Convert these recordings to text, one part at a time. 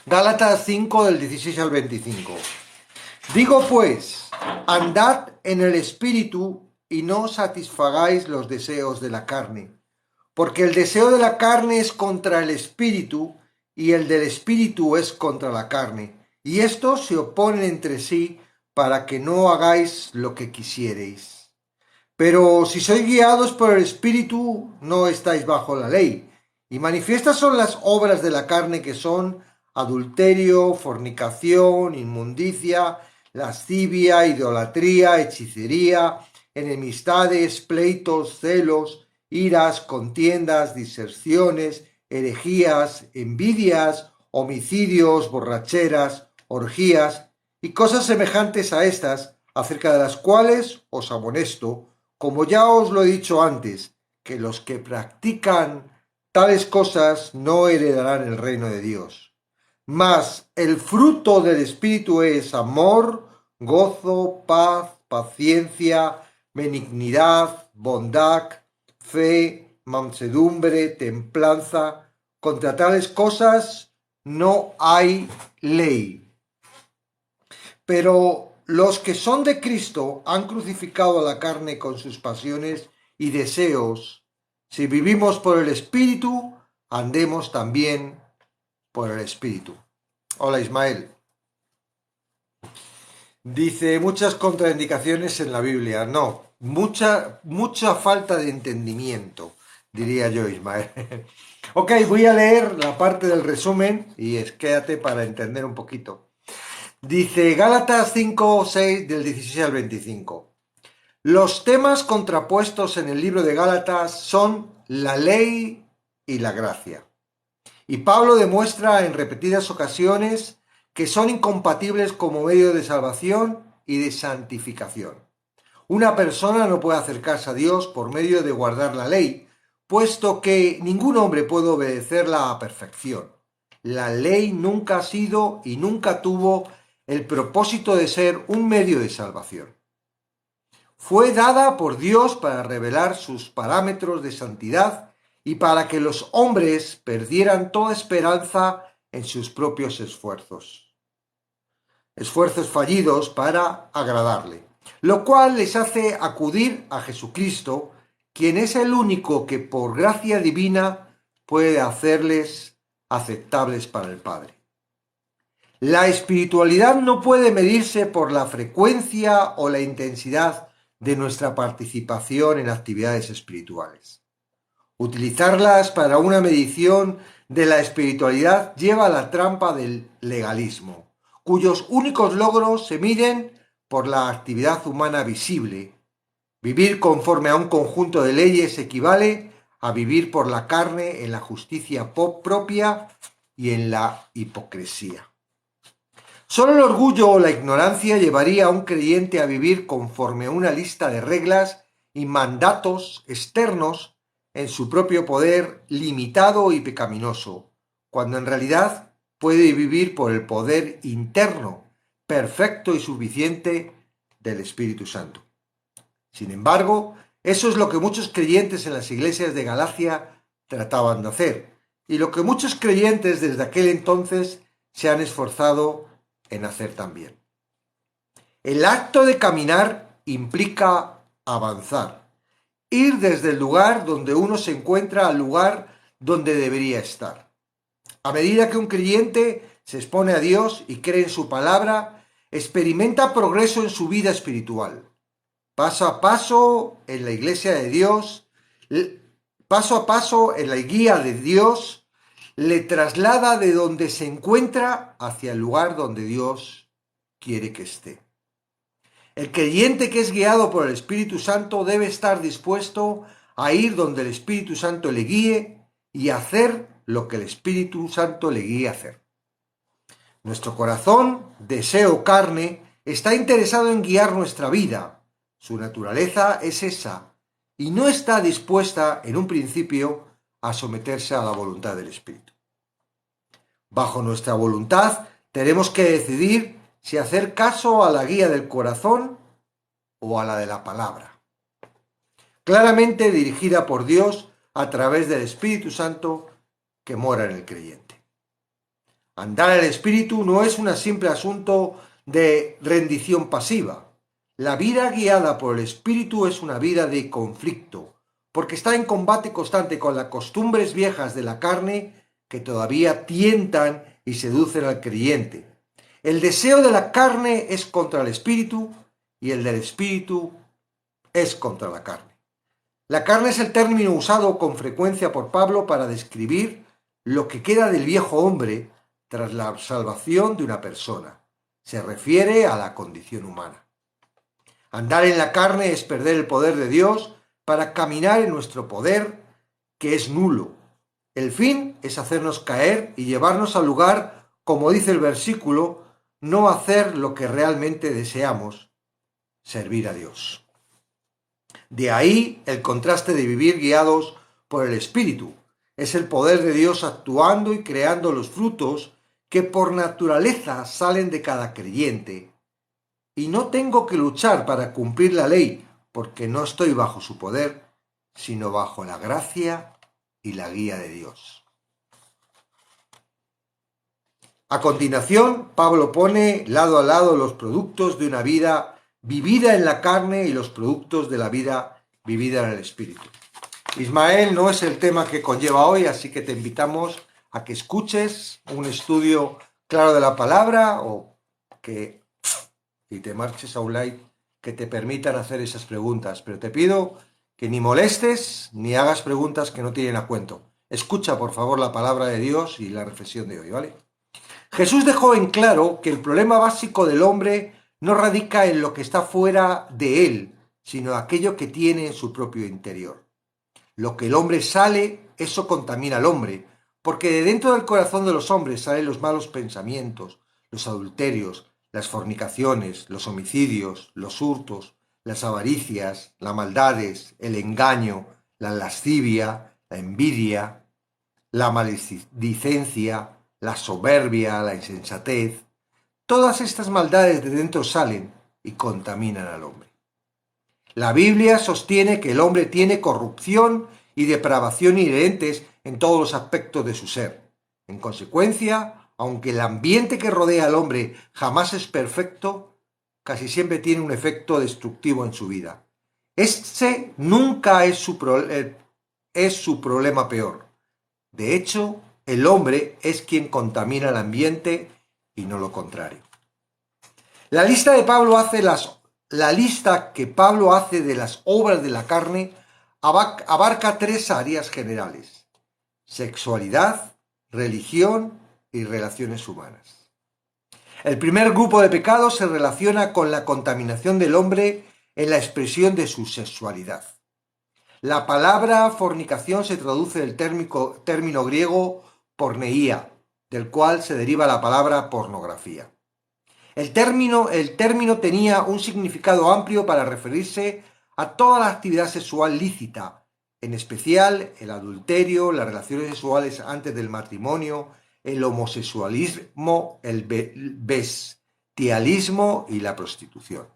Gálatas 5 del 16 al 25. Digo pues, andad en el Espíritu y no satisfagáis los deseos de la carne, porque el deseo de la carne es contra el Espíritu y el del Espíritu es contra la carne, y estos se oponen entre sí para que no hagáis lo que quisiereis. Pero si sois guiados por el Espíritu, no estáis bajo la ley. Y manifiestas son las obras de la carne, que son adulterio, fornicación, inmundicia, lascivia, idolatría, hechicería, enemistades, pleitos, celos, iras, contiendas, diserciones, herejías, envidias, homicidios, borracheras, orgías y cosas semejantes a estas, acerca de las cuales os amonesto, como ya os lo he dicho antes, que los que practican tales cosas no heredarán el reino de Dios. Mas el fruto del Espíritu es amor, gozo, paz, paciencia, benignidad, bondad, fe, mansedumbre, templanza. Contra tales cosas no hay ley. Pero los que son de Cristo han crucificado a la carne con sus pasiones y deseos. Si vivimos por el Espíritu, andemos también por el Espíritu. Hola, Ismael. Dice muchas contraindicaciones en la Biblia. No, mucha falta de entendimiento, diría yo, Ismael. Ok, voy a leer la parte del resumen y quédate para entender un poquito. Dice Gálatas 5, 6 del 16 al 25. Los temas contrapuestos en el libro de Gálatas son la ley y la gracia. Y Pablo demuestra en repetidas ocasiones que son incompatibles como medio de salvación y de santificación. Una persona no puede acercarse a Dios por medio de guardar la ley, puesto que ningún hombre puede obedecerla a perfección. La ley nunca ha sido y nunca tuvo el propósito de ser un medio de salvación. Fue dada por Dios para revelar sus parámetros de santidad y para que los hombres perdieran toda esperanza en sus propios esfuerzos. Esfuerzos fallidos para agradarle, lo cual les hace acudir a Jesucristo, quien es el único que por gracia divina puede hacerles aceptables para el Padre. La espiritualidad no puede medirse por la frecuencia o la intensidad de nuestra participación en actividades espirituales. Utilizarlas para una medición de la espiritualidad lleva a la trampa del legalismo, cuyos únicos logros se miden por la actividad humana visible. Vivir conforme a un conjunto de leyes equivale a vivir por la carne en la justicia propia y en la hipocresía. Solo el orgullo o la ignorancia llevaría a un creyente a vivir conforme a una lista de reglas y mandatos externos en su propio poder limitado y pecaminoso, cuando en realidad puede vivir por el poder interno, perfecto y suficiente del Espíritu Santo. Sin embargo, eso es lo que muchos creyentes en las iglesias de Galacia trataban de hacer, y lo que muchos creyentes desde aquel entonces se han esforzado en hacer también. El acto de caminar implica avanzar, ir desde el lugar donde uno se encuentra al lugar donde debería estar. A medida que un creyente se expone a Dios y cree en su palabra, experimenta progreso en su vida espiritual. Paso a paso en la iglesia de Dios, paso a paso en la guía de Dios, le traslada de donde se encuentra hacia el lugar donde Dios quiere que esté. El creyente que es guiado por el Espíritu Santo debe estar dispuesto a ir donde el Espíritu Santo le guíe y hacer lo que el Espíritu Santo le guíe a hacer. Nuestro corazón, deseo, carne, está interesado en guiar nuestra vida. Su naturaleza es esa y no está dispuesta en un principio a someterse a la voluntad del Espíritu. Bajo nuestra voluntad tenemos que decidir si hacer caso a la guía del corazón o a la de la palabra, claramente dirigida por Dios a través del Espíritu Santo que mora en el creyente. Andar en el Espíritu no es un simple asunto de rendición pasiva. La vida guiada por el Espíritu es una vida de conflicto, porque está en combate constante con las costumbres viejas de la carne que todavía tientan y seducen al creyente. El deseo de la carne es contra el Espíritu y el del Espíritu es contra la carne. La carne es el término usado con frecuencia por Pablo para describir lo que queda del viejo hombre tras la salvación de una persona. Se refiere a la condición humana. Andar en la carne es perder el poder de Dios para caminar en nuestro poder, que es nulo. El fin es hacernos caer y llevarnos al lugar, como dice el versículo, no hacer lo que realmente deseamos, servir a Dios. De ahí el contraste de vivir guiados por el Espíritu. Es el poder de Dios actuando y creando los frutos que por naturaleza salen de cada creyente. Y no tengo que luchar para cumplir la ley, porque no estoy bajo su poder, sino bajo la gracia y la guía de Dios. A continuación, Pablo pone lado a lado los productos de una vida vivida en la carne y los productos de la vida vivida en el Espíritu. Ismael no es el tema que conlleva hoy, así que te invitamos a que escuches un estudio claro de la palabra y te marches a un live que te permitan hacer esas preguntas. Pero te pido que ni molestes ni hagas preguntas que no tienen a cuento. Escucha, por favor, la palabra de Dios y la reflexión de hoy, ¿vale? Jesús dejó en claro que el problema básico del hombre no radica en lo que está fuera de él, sino aquello que tiene en su propio interior. Lo que el hombre sale, eso contamina al hombre, porque de dentro del corazón de los hombres salen los malos pensamientos, los adulterios, las fornicaciones, los homicidios, los hurtos, las avaricias, las maldades, el engaño, la lascivia, la envidia, la maledicencia, la soberbia, la insensatez. Todas estas maldades de dentro salen y contaminan al hombre. La Biblia sostiene que el hombre tiene corrupción y depravación inherentes en todos los aspectos de su ser. En consecuencia, aunque el ambiente que rodea al hombre jamás es perfecto, casi siempre tiene un efecto destructivo en su vida. Este nunca es su problema peor. De hecho, el hombre es quien contamina el ambiente y no lo contrario. La lista que Pablo hace de las obras de la carne abarca tres áreas generales: sexualidad, religión y relaciones humanas. El primer grupo de pecados se relaciona con la contaminación del hombre en la expresión de su sexualidad. La palabra fornicación se traduce del término griego porneia, del cual se deriva la palabra pornografía. El término tenía un significado amplio para referirse a toda la actividad sexual lícita, en especial el adulterio, las relaciones sexuales antes del matrimonio, el homosexualismo, el bestialismo y la prostitución.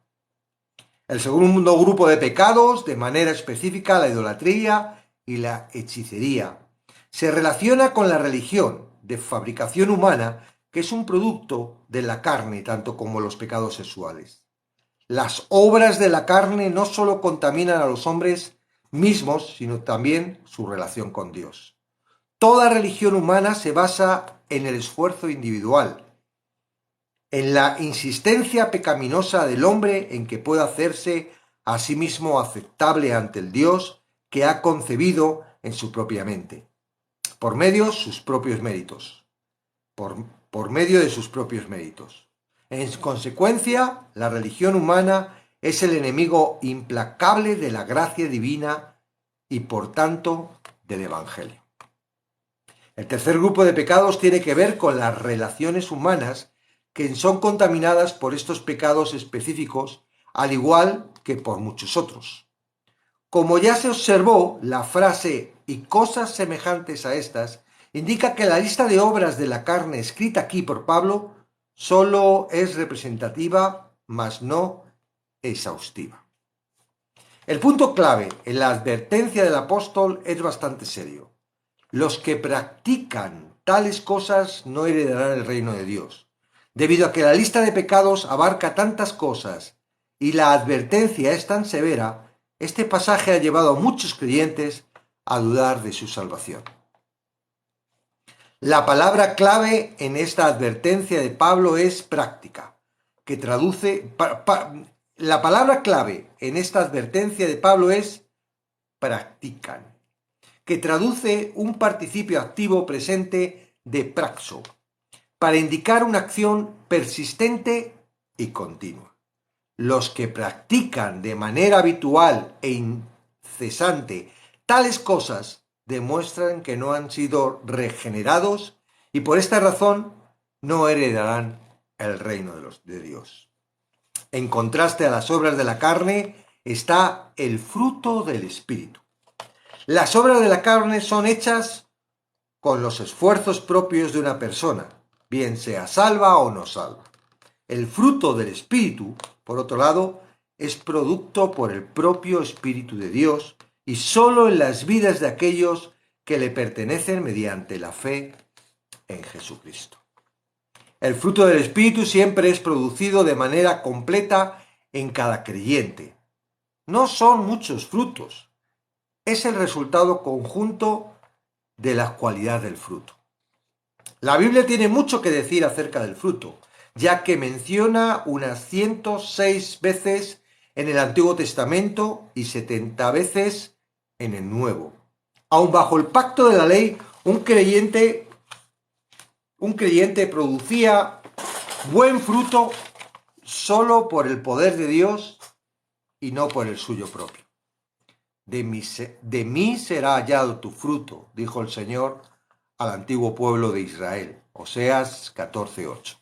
El segundo grupo de pecados, de manera específica la idolatría y la hechicería, se relaciona con la religión de fabricación humana, que es un producto de la carne, tanto como los pecados sexuales. Las obras de la carne no solo contaminan a los hombres mismos, sino también su relación con Dios. Toda religión humana se basa en el esfuerzo individual, en la insistencia pecaminosa del hombre en que pueda hacerse a sí mismo aceptable ante el Dios que ha concebido en su propia mente, por medio de sus propios méritos. Por medio de sus propios méritos. En consecuencia, la religión humana es el enemigo implacable de la gracia divina y, por tanto, del Evangelio. El tercer grupo de pecados tiene que ver con las relaciones humanas que son contaminadas por estos pecados específicos, al igual que por muchos otros. Como ya se observó, la frase "y cosas semejantes a estas" indica que la lista de obras de la carne escrita aquí por Pablo solo es representativa, mas no exhaustiva. El punto clave en la advertencia del apóstol es bastante serio. Los que practican tales cosas no heredarán el reino de Dios. Debido a que la lista de pecados abarca tantas cosas y la advertencia es tan severa, este pasaje ha llevado a muchos creyentes a dudar de su salvación. La palabra clave en esta advertencia de Pablo es práctica, que traduce... la palabra clave en esta advertencia de Pablo es practican, que traduce un participio activo presente de praxo, para indicar una acción persistente y continua. Los que practican de manera habitual e incesante tales cosas demuestran que no han sido regenerados y por esta razón no heredarán el reino de Dios. En contraste a las obras de la carne está el fruto del Espíritu. Las obras de la carne son hechas con los esfuerzos propios de una persona, bien sea salva o no salva. El fruto del Espíritu, por otro lado, es producto por el propio Espíritu de Dios y solo en las vidas de aquellos que le pertenecen mediante la fe en Jesucristo. El fruto del Espíritu siempre es producido de manera completa en cada creyente. No son muchos frutos, es el resultado conjunto de la cualidad del fruto. La Biblia tiene mucho que decir acerca del fruto, ya que menciona unas 106 veces en el Antiguo Testamento y 70 veces en el Nuevo. Aun bajo el pacto de la ley, un creyente producía buen fruto solo por el poder de Dios y no por el suyo propio. De mí será hallado tu fruto, dijo el Señor al antiguo pueblo de Israel. Oseas 14:8.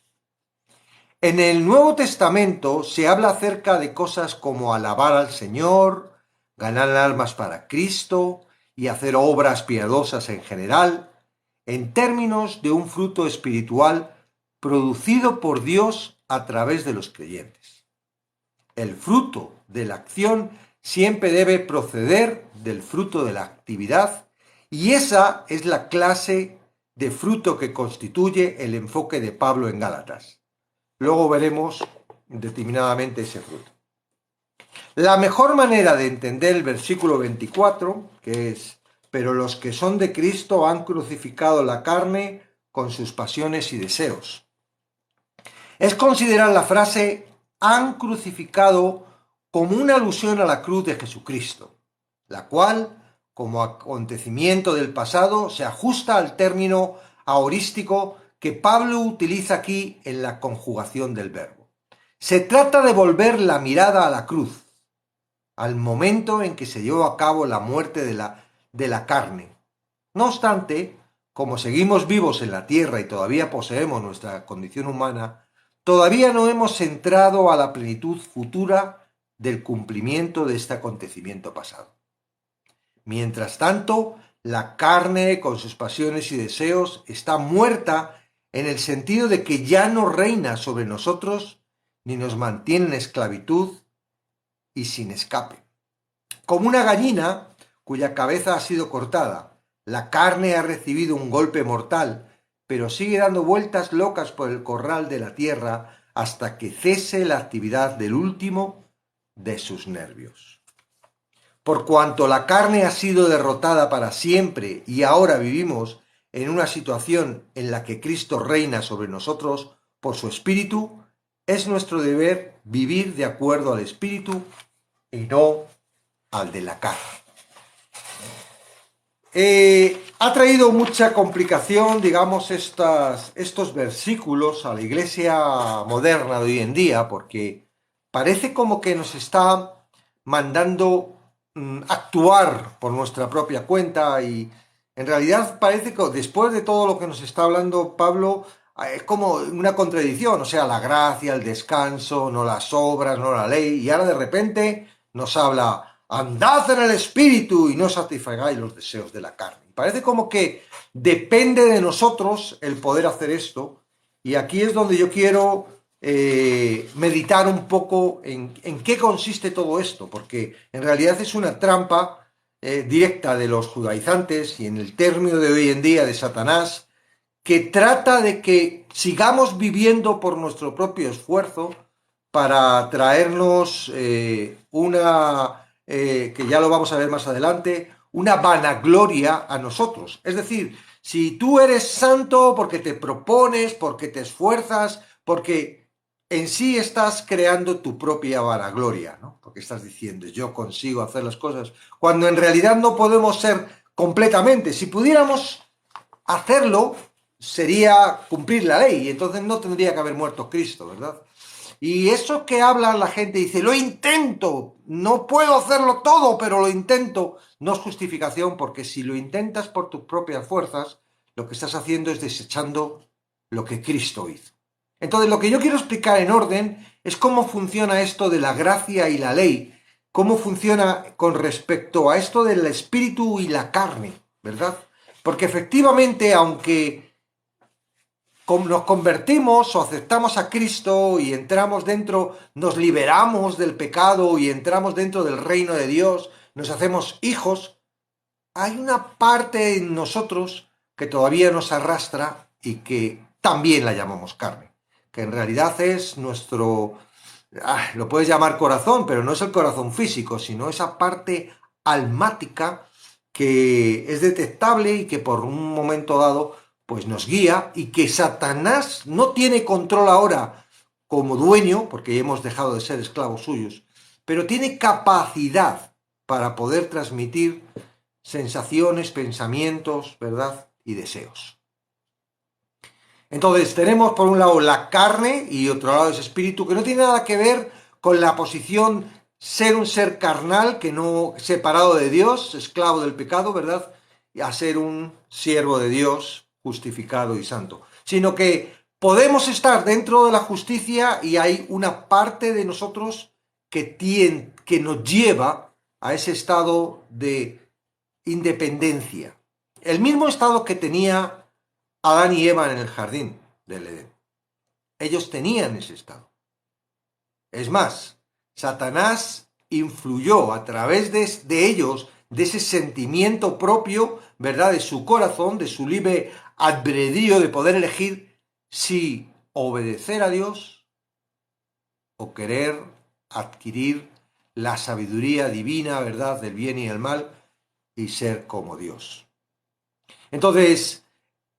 En el Nuevo Testamento se habla acerca de cosas como alabar al Señor, ganar almas para Cristo y hacer obras piadosas en general, en términos de un fruto espiritual producido por Dios a través de los creyentes. El fruto de la acción siempre debe proceder del fruto de la actividad y esa es la clase de fruto que constituye el enfoque de Pablo en Gálatas. Luego veremos determinadamente ese fruto. La mejor manera de entender el versículo 24, que es: pero los que son de Cristo han crucificado la carne con sus pasiones y deseos, es considerar la frase han crucificado como una alusión a la cruz de Jesucristo, la cual, como acontecimiento del pasado, se ajusta al término aorístico que Pablo utiliza aquí en la conjugación del verbo. Se trata de volver la mirada a la cruz, al momento en que se llevó a cabo la muerte de la carne. No obstante, como seguimos vivos en la tierra y todavía poseemos nuestra condición humana, todavía no hemos entrado a la plenitud futura del cumplimiento de este acontecimiento pasado. Mientras tanto, la carne con sus pasiones y deseos está muerta en el sentido de que ya no reina sobre nosotros ni nos mantiene en esclavitud y sin escape. Como una gallina cuya cabeza ha sido cortada, la carne ha recibido un golpe mortal, pero sigue dando vueltas locas por el corral de la tierra hasta que cese la actividad del último de sus nervios. Por cuanto la carne ha sido derrotada para siempre y ahora vivimos en una situación en la que Cristo reina sobre nosotros por su Espíritu, es nuestro deber vivir de acuerdo al Espíritu y no al de la carne. Ha traído mucha complicación, digamos, estos versículos a la iglesia moderna de hoy en día, porque parece como que nos está mandando actuar por nuestra propia cuenta y en realidad parece que después de todo lo que nos está hablando Pablo es como una contradicción, o sea, la gracia, el descanso, no las obras, no la ley, y ahora de repente nos habla: andad en el Espíritu y no satisfagáis los deseos de la carne. Parece como que depende de nosotros el poder hacer esto, y aquí es donde yo quiero meditar un poco en qué consiste todo esto, porque en realidad es una trampa directa de los judaizantes y en el término de hoy en día de Satanás, que trata de que sigamos viviendo por nuestro propio esfuerzo para traernos que ya lo vamos a ver más adelante, una vanagloria a nosotros. Es decir, si tú eres santo porque te propones, porque te esfuerzas, porque en sí estás creando tu propia vanagloria, ¿no? Porque estás diciendo, yo consigo hacer las cosas, cuando en realidad no podemos ser completamente. Si pudiéramos hacerlo, sería cumplir la ley, y entonces no tendría que haber muerto Cristo, ¿verdad? Y eso que habla la gente, dice, lo intento, no puedo hacerlo todo, pero lo intento, no es justificación, porque si lo intentas por tus propias fuerzas, lo que estás haciendo es desechando lo que Cristo hizo. Entonces, lo que yo quiero explicar en orden es cómo funciona esto de la gracia y la ley, cómo funciona con respecto a esto del espíritu y la carne, ¿verdad? Porque efectivamente, aunque nos convertimos o aceptamos a Cristo y entramos dentro, nos liberamos del pecado y entramos dentro del reino de Dios, nos hacemos hijos, hay una parte en nosotros que todavía nos arrastra y que también la llamamos carne, que en realidad es nuestro, lo puedes llamar corazón, pero no es el corazón físico, sino esa parte almática que es detectable y que por un momento dado pues nos guía, y que Satanás no tiene control ahora como dueño, porque hemos dejado de ser esclavos suyos, pero tiene capacidad para poder transmitir sensaciones, pensamientos, ¿verdad? Y deseos. Entonces tenemos por un lado la carne y otro lado ese espíritu, que no tiene nada que ver con la posición ser un ser carnal, que no separado de Dios, esclavo del pecado, ¿verdad? Y a ser un siervo de Dios, justificado y santo. Sino que podemos estar dentro de la justicia y hay una parte de nosotros que nos lleva a ese estado de independencia. El mismo estado que tenía Adán y Eva en el jardín del Edén. Ellos tenían ese estado. Es más, Satanás influyó a través de ellos, de ese sentimiento propio, ¿verdad? De su corazón, de su libre albedrío de poder elegir si obedecer a Dios o querer adquirir la sabiduría divina, ¿verdad? Del bien y el mal y ser como Dios. Entonces,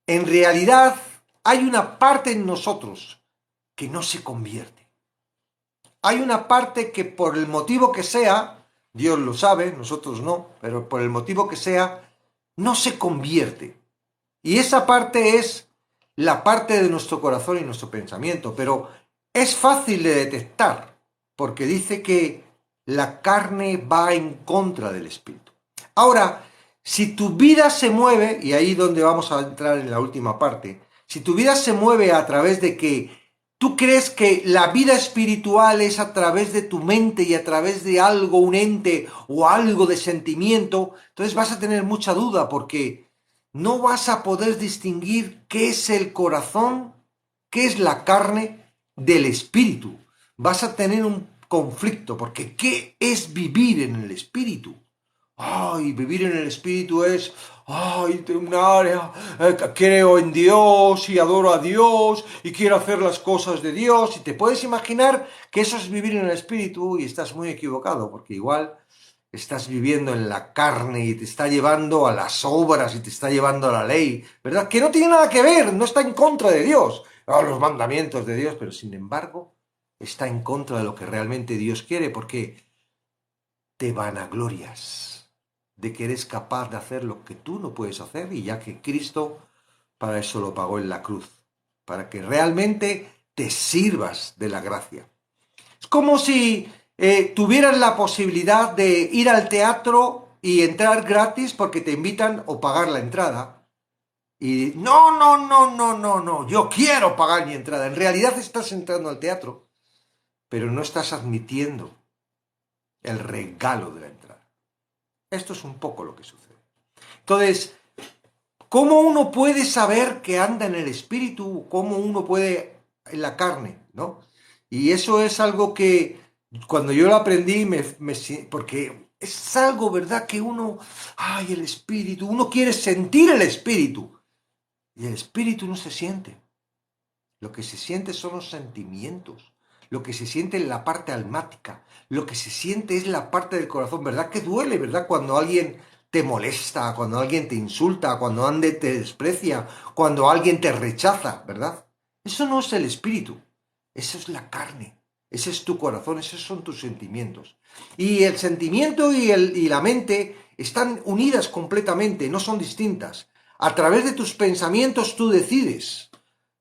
en realidad hay una parte en nosotros que no se convierte. Hay una parte que por el motivo que sea, Dios lo sabe, nosotros no, pero por el motivo que sea, no se convierte. Y esa parte es la parte de nuestro corazón y nuestro pensamiento, pero es fácil de detectar, porque dice que la carne va en contra del espíritu. Ahora, si tu vida se mueve, y ahí donde vamos a entrar en la última parte, si tu vida se mueve a través de que tú crees que la vida espiritual es a través de tu mente y a través de algo, un ente o algo de sentimiento, entonces vas a tener mucha duda, porque no vas a poder distinguir qué es el corazón, qué es la carne del espíritu. Vas a tener un conflicto, porque ¿qué es vivir en el espíritu? Ay, vivir en el espíritu es, ay, tengo un área, creo en Dios y adoro a Dios y quiero hacer las cosas de Dios. Y te puedes imaginar que eso es vivir en el espíritu, y estás muy equivocado, porque igual estás viviendo en la carne y te está llevando a las obras y te está llevando a la ley, ¿verdad? Que no tiene nada que ver, no está en contra de Dios, a los mandamientos de Dios, pero sin embargo está en contra de lo que realmente Dios quiere, porque te vanaglorias de que eres capaz de hacer lo que tú no puedes hacer, y ya que Cristo para eso lo pagó en la cruz, para que realmente te sirvas de la gracia. Es como si tuvieras la posibilidad de ir al teatro y entrar gratis porque te invitan, o pagar la entrada. Y no, no, no, no, no, no, yo quiero pagar mi entrada. En realidad estás entrando al teatro, pero no estás admitiendo el regalo de la entrada. Esto es un poco lo que sucede. Entonces, ¿cómo uno puede saber que anda en el espíritu? ¿Cómo uno puede en la carne? ¿No? Y eso es algo que cuando yo lo aprendí, porque es algo, ¿verdad? Que uno, ay, el espíritu, uno quiere sentir el espíritu. Y el espíritu no se siente. Lo que se siente son los sentimientos. Lo que se siente es la parte almática. Lo que se siente es la parte del corazón. ¿Verdad que duele, verdad? Cuando alguien te molesta, cuando alguien te insulta, cuando alguien te desprecia, cuando alguien te rechaza, ¿verdad? Eso no es el espíritu. Eso es la carne. Ese es tu corazón, esos son tus sentimientos. Y el sentimiento y la mente están unidas completamente, no son distintas. A través de tus pensamientos tú decides,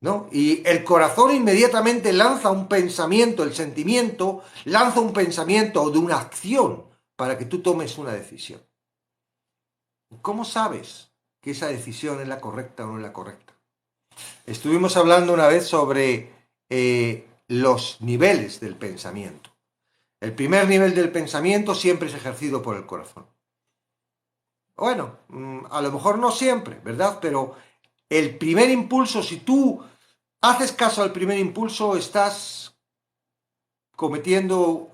¿no? Y el corazón inmediatamente lanza un pensamiento, el sentimiento lanza un pensamiento de una acción para que tú tomes una decisión. ¿Cómo sabes que esa decisión es la correcta o no es la correcta? Estuvimos hablando una vez sobre los niveles del pensamiento. El primer nivel del pensamiento siempre es ejercido por el corazón. Bueno, a lo mejor no siempre, ¿verdad? Pero el primer impulso, si tú haces caso al primer impulso, estás cometiendo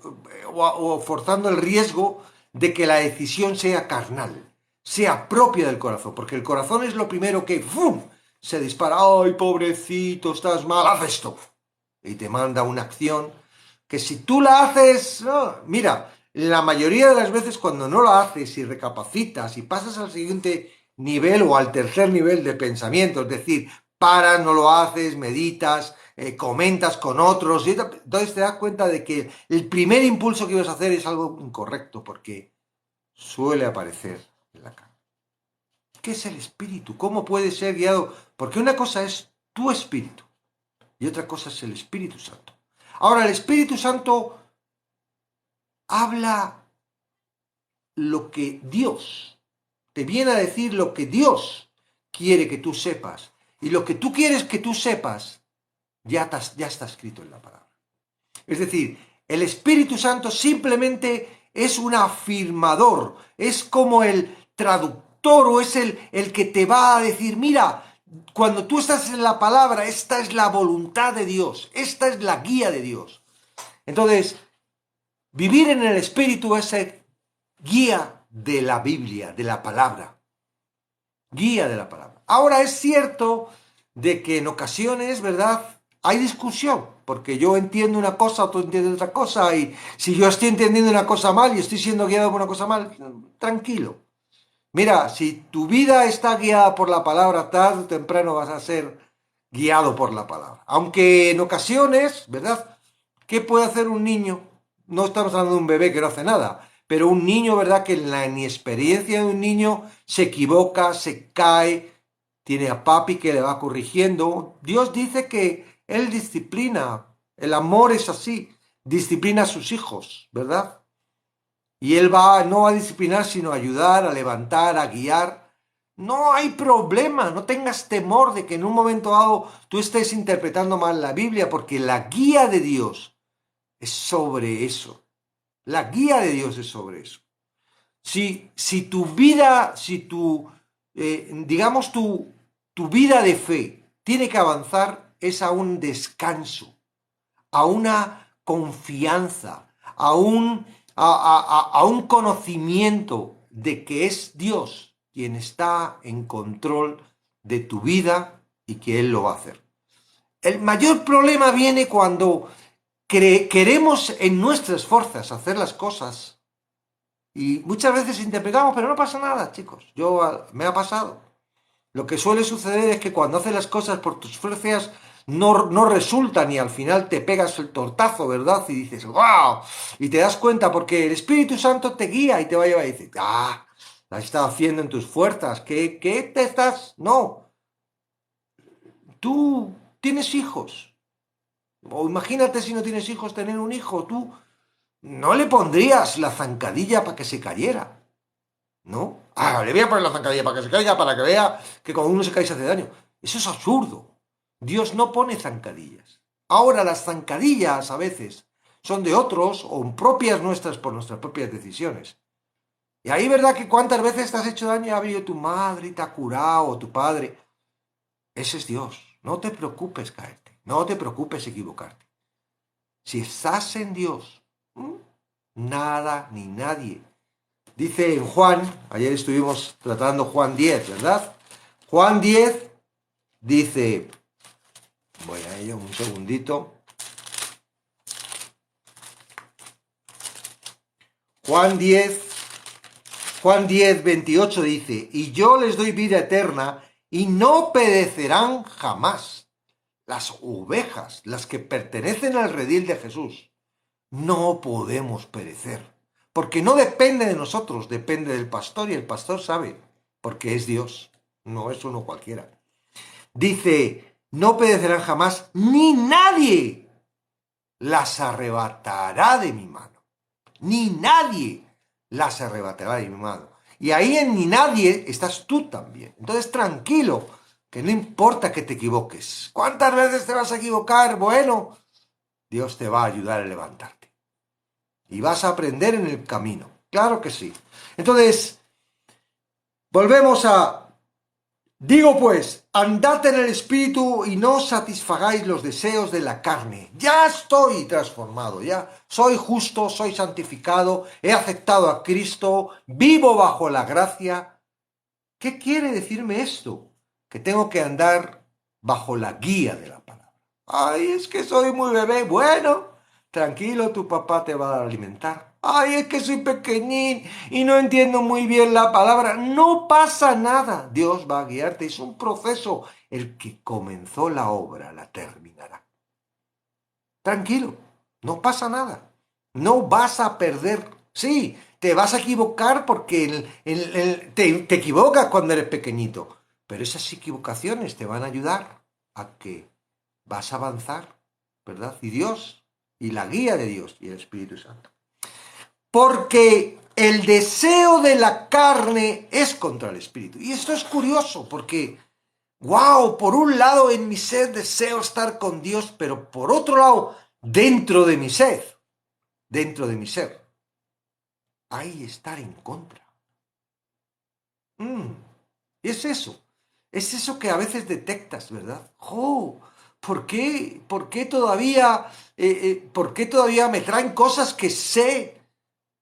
o forzando el riesgo de que la decisión sea carnal, sea propia del corazón, porque el corazón es lo primero que ¡fum!, se dispara. ¡Ay, pobrecito, estás mal! ¡Haz esto! Y te manda una acción que si tú la haces, no, mira, la mayoría de las veces cuando no la haces y recapacitas y pasas al siguiente nivel o al tercer nivel de pensamiento, es decir, paras, no lo haces, meditas, comentas con otros, y entonces te das cuenta de que el primer impulso que ibas a hacer es algo incorrecto, porque suele aparecer en la cara. ¿Qué es el espíritu? ¿Cómo puede ser guiado? Porque una cosa es tu espíritu y otra cosa es el Espíritu Santo. Ahora, el Espíritu Santo habla lo que Dios te viene a decir, lo que Dios quiere que tú sepas. Y lo que tú quieres que tú sepas ya está escrito en la palabra. Es decir, el Espíritu Santo simplemente es un afirmador, es como el traductor o es el que te va a decir, mira, cuando tú estás en la palabra, esta es la voluntad de Dios, esta es la guía de Dios. Entonces, vivir en el Espíritu es ser guía de la Biblia, de la palabra. Guía de la palabra. Ahora es cierto de que en ocasiones, ¿verdad?, hay discusión, porque yo entiendo una cosa, tú entiendes otra cosa, y si yo estoy entendiendo una cosa mal y estoy siendo guiado por una cosa mal, tranquilo. Mira, si tu vida está guiada por la palabra, tarde o temprano vas a ser guiado por la palabra. Aunque en ocasiones, ¿verdad?, ¿qué puede hacer un niño? No estamos hablando de un bebé que no hace nada, pero un niño, ¿verdad?, que en la inexperiencia de un niño se equivoca, se cae, tiene a papi que le va corrigiendo. Dios dice que Él disciplina, el amor es así, disciplina a sus hijos, ¿verdad? Y Él no va a disciplinar, sino a ayudar, a levantar, a guiar. No hay problema, no tengas temor de que en un momento dado tú estés interpretando mal la Biblia, porque la guía de Dios es sobre eso. La guía de Dios es sobre eso. Si tu vida, digamos, tu vida de fe tiene que avanzar, es a un descanso, a una confianza, a un conocimiento de que es Dios quien está en control de tu vida y que Él lo va a hacer. El mayor problema viene cuando queremos en nuestras fuerzas hacer las cosas y muchas veces interpretamos, pero no pasa nada, chicos. Me ha pasado. Lo que suele suceder es que cuando haces las cosas por tus fuerzas no resultan y al final te pegas el tortazo, ¿verdad? Y dices, ¡wow! Y te das cuenta porque el Espíritu Santo te guía y te va a llevar y dices, ¡ah! La has estado haciendo en tus fuerzas. ¿Qué te estás? No. Tú tienes hijos. O imagínate si no tienes hijos, tener un hijo. Tú no le pondrías la zancadilla para que se cayera. ¿No? Ah, le voy a poner la zancadilla para que se caiga, para que vea que cuando uno se cae se hace daño. Eso es absurdo. Dios no pone zancadillas. Ahora las zancadillas a veces son de otros o propias nuestras por nuestras propias decisiones. Y ahí, ¿verdad?, que cuántas veces te has hecho daño y ha venido tu madre y te ha curado o tu padre. Ese es Dios. No te preocupes caerte. No te preocupes equivocarte. Si estás en Dios, nada ni nadie. Dice en Juan, ayer estuvimos tratando Juan 10, ¿verdad? Juan 10, Dice, voy a ello un segundito. Juan 10, 28 dice, y yo les doy vida eterna y no perecerán jamás. Las ovejas, las que pertenecen al redil de Jesús, no podemos perecer, porque no depende de nosotros, depende del pastor y el pastor sabe, porque es Dios, no es uno cualquiera. Dice, no perecerán jamás, ni nadie las arrebatará de mi mano, ni nadie las arrebatará de mi mano. Y ahí en ni nadie estás tú también. Entonces tranquilo, que no importa que te equivoques. ¿Cuántas veces te vas a equivocar? Bueno, Dios te va a ayudar a levantarte. Y vas a aprender en el camino. Claro que sí. Entonces, volvemos a... Digo pues, andad en el espíritu y no satisfagáis los deseos de la carne. Ya estoy transformado, ya soy justo, soy santificado, he aceptado a Cristo, vivo bajo la gracia. ¿Qué quiere decirme esto? Que tengo que andar bajo la guía de la palabra. Ay, es que soy muy bebé. Bueno, tranquilo, tu papá te va a alimentar. Ay, es que soy pequeñín y no entiendo muy bien la palabra. No pasa nada. Dios va a guiarte. Es un proceso. El que comenzó la obra la terminará. Tranquilo, no pasa nada. No vas a perder. Sí, te vas a equivocar porque te equivocas cuando eres pequeñito. Pero esas equivocaciones te van a ayudar a que vas a avanzar, ¿verdad? Y Dios, y la guía de Dios y el Espíritu Santo. Porque el deseo de la carne es contra el Espíritu. Y esto es curioso porque, wow, por un lado en mi ser deseo estar con Dios, pero por otro lado, dentro de mi ser, hay estar en contra. Es eso que a veces detectas, ¿verdad? ¡Oh! ¿Por qué todavía, por qué todavía me traen cosas que sé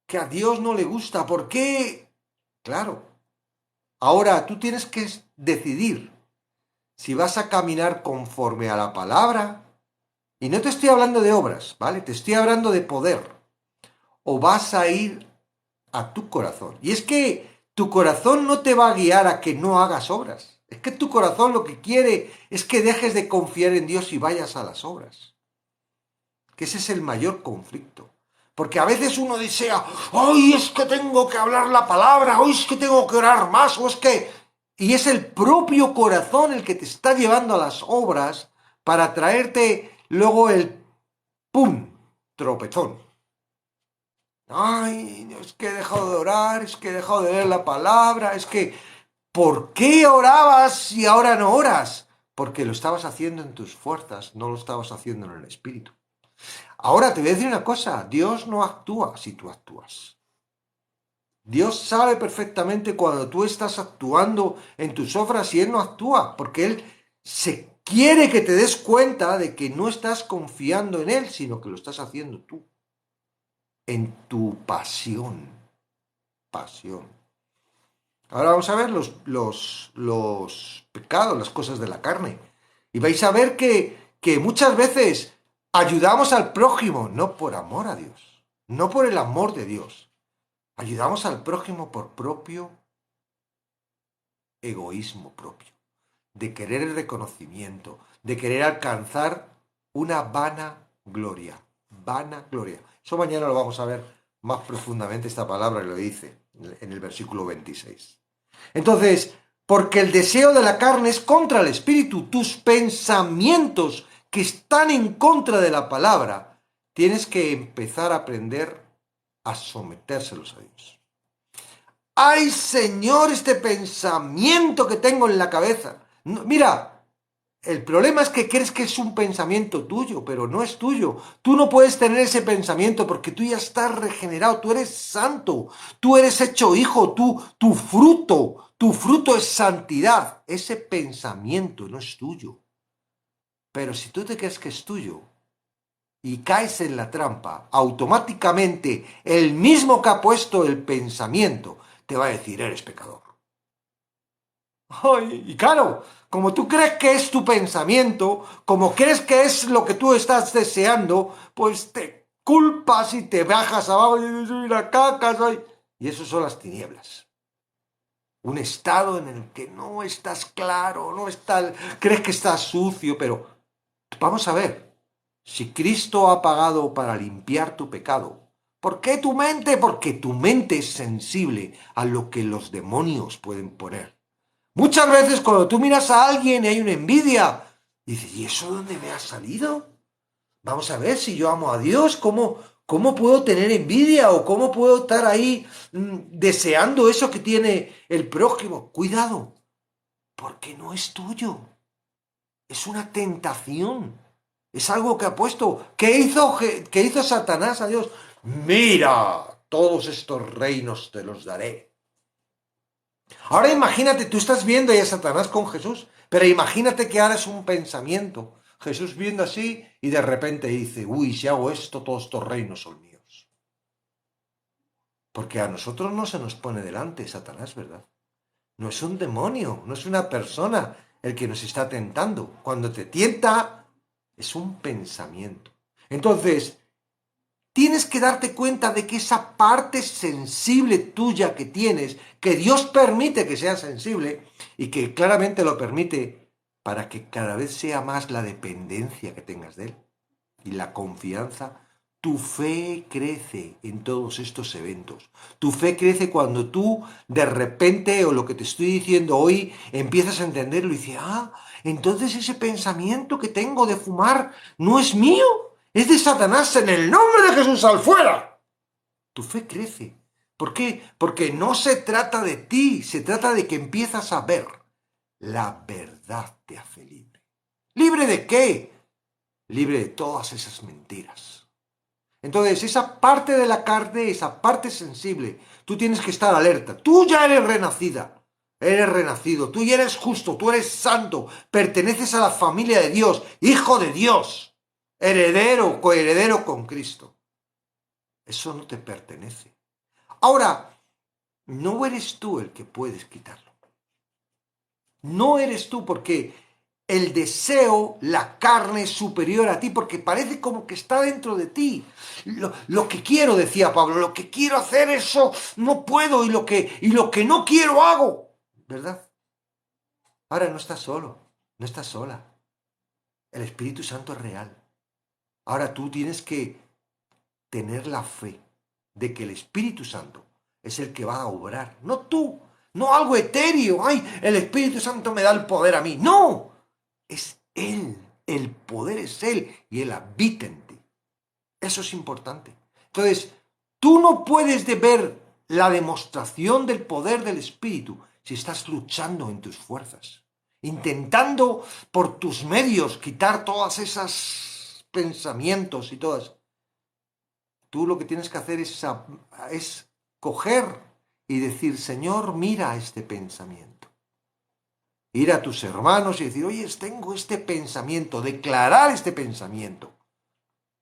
que a Dios no le gusta? ¿Por qué? Claro. Ahora tú tienes que decidir si vas a caminar conforme a la palabra, y no te estoy hablando de obras, ¿vale? Te estoy hablando de poder, o vas a ir a tu corazón. Y es que tu corazón no te va a guiar a que no hagas obras. Es que tu corazón lo que quiere es que dejes de confiar en Dios y vayas a las obras. Que ese es el mayor conflicto. Porque a veces uno desea, ¡ay, es que tengo que hablar la palabra! ¡Ay, es que tengo que orar más! O es que... Y es el propio corazón el que te está llevando a las obras para traerte luego el ¡pum! Tropezón. Ay, es que he dejado de orar, es que he dejado de leer la palabra, es que... ¿Por qué orabas y ahora no oras? Porque lo estabas haciendo en tus fuerzas, no lo estabas haciendo en el espíritu. Ahora te voy a decir una cosa, Dios no actúa si tú actúas. Dios sabe perfectamente cuando tú estás actuando en tus obras y Él no actúa, porque Él se quiere que te des cuenta de que no estás confiando en Él, sino que lo estás haciendo tú, en tu pasión. Ahora vamos a ver los pecados, las cosas de la carne. Y vais a ver que muchas veces ayudamos al prójimo, no por amor a Dios, no por el amor de Dios. Ayudamos al prójimo por propio egoísmo propio, de querer el reconocimiento, de querer alcanzar una vana gloria. Vana gloria. Eso mañana lo vamos a ver más profundamente, esta palabra lo dice en el versículo 26. Entonces, porque el deseo de la carne es contra el espíritu, tus pensamientos que están en contra de la palabra, tienes que empezar a aprender a sometérselos a Dios. ¡Ay, Señor, este pensamiento que tengo en la cabeza! No, mira, el problema es que crees que es un pensamiento tuyo, pero no es tuyo. Tú no puedes tener ese pensamiento porque tú ya estás regenerado, tú eres santo, tú eres hecho hijo, tu fruto es santidad. Ese pensamiento no es tuyo. Pero si tú te crees que es tuyo y caes en la trampa, automáticamente el mismo que ha puesto el pensamiento te va a decir, eres pecador. Ay, y claro, como tú crees que es tu pensamiento, como crees que es lo que tú estás deseando, pues te culpas y te bajas abajo y dices, soy una caca, soy... Y eso son las tinieblas. Un estado en el que no estás claro, no estás, crees que estás sucio, pero vamos a ver, si Cristo ha pagado para limpiar tu pecado, ¿por qué tu mente? Porque tu mente es sensible a lo que los demonios pueden poner. Muchas veces cuando tú miras a alguien y hay una envidia, dices, ¿y eso dónde me ha salido? Vamos a ver si yo amo a Dios, ¿cómo puedo tener envidia o cómo puedo estar ahí deseando eso que tiene el prójimo? Cuidado, porque no es tuyo, es una tentación, es algo que ha puesto. ¿Qué hizo Satanás a Dios? Mira, todos estos reinos te los daré. Ahora imagínate, tú estás viendo ahí a Satanás con Jesús, pero imagínate que ahora es un pensamiento. Jesús viendo así y de repente dice, uy, si hago esto, todos estos reinos son míos. Porque a nosotros no se nos pone delante Satanás, ¿verdad? No es un demonio, no es una persona el que nos está tentando. Cuando te tienta, es un pensamiento. Entonces, tienes que darte cuenta de que esa parte sensible tuya que tienes, que Dios permite que sea sensible y que claramente lo permite para que cada vez sea más la dependencia que tengas de Él y la confianza, tu fe crece en todos estos eventos. Tu fe crece cuando tú de repente, o lo que te estoy diciendo hoy, empiezas a entenderlo y dices, entonces ese pensamiento que tengo de fumar no es mío, es de Satanás, en el nombre de Jesús, al fuera. Tu fe crece. ¿Por qué? Porque no se trata de ti, se trata de que empiezas a ver. La verdad te hace libre. ¿Libre de qué? Libre de todas esas mentiras. Entonces, esa parte de la carne, esa parte sensible, tú tienes que estar alerta. Tú ya eres renacida, eres renacido, tú ya eres justo, tú eres santo, perteneces a la familia de Dios, hijo de Dios, heredero, coheredero con Cristo. Eso no te pertenece. Ahora, no eres tú el que puedes quitarlo. No eres tú porque el deseo, la carne es superior a ti, porque parece como que está dentro de ti. Lo que quiero, decía Pablo, lo que quiero hacer, eso no puedo, y lo que no quiero hago. ¿Verdad? Ahora no estás solo, no estás sola. El Espíritu Santo es real. Ahora tú tienes que tener la fe de que el Espíritu Santo es el que va a obrar, no tú, no algo etéreo. Ay, el Espíritu Santo me da el poder a mí. No, es Él, el poder es Él y Él habita en ti. Eso es importante. Entonces, tú no puedes ver la demostración del poder del Espíritu si estás luchando en tus fuerzas, intentando por tus medios quitar todas esas pensamientos y todas. Tú lo que tienes que hacer es coger y decir, Señor, mira este pensamiento. Ir a tus hermanos y decir, oye, tengo este pensamiento, declarar este pensamiento.